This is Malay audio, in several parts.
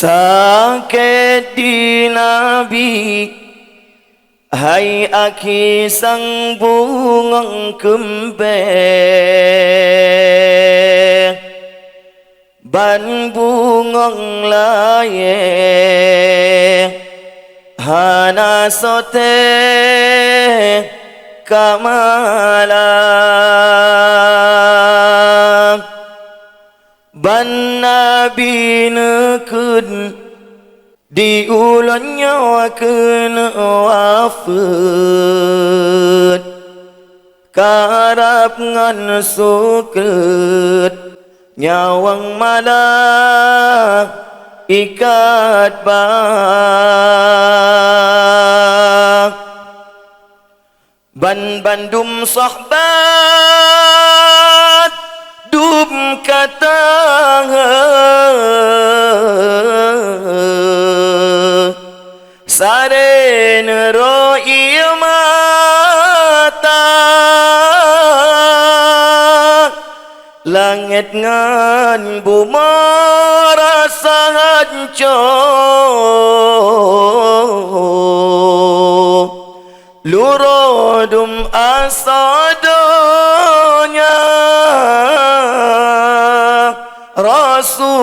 Sakit di Nabi, hai aki sang bungang kembang, ban bungang layang, hana sote kamalang, ban Nabi nekun di ulan nyawa kena wafat, karap ngan suket nyawang malah ikat bang, ban bandum sahabat dum kata sare nero mata langit ngan bumi rasa hancur lurodum asadonya Rasulullah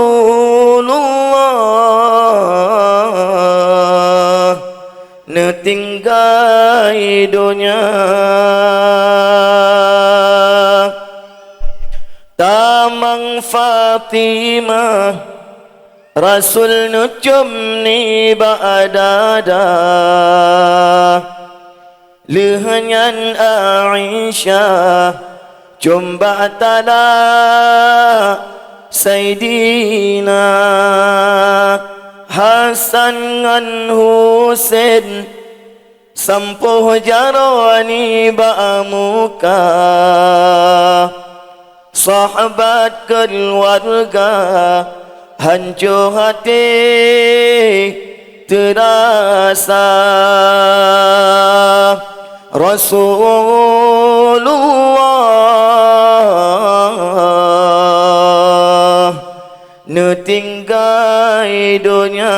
netinggai dunia tamang Fatimah Rasul nucum ni ba'dada lehanyan Aisyah jumba tala Sayyidina Hasan ngan Husain sampuh jarani ba'amuka sahabat keluarga hancur hati terasa Rasulullah netinggai dunia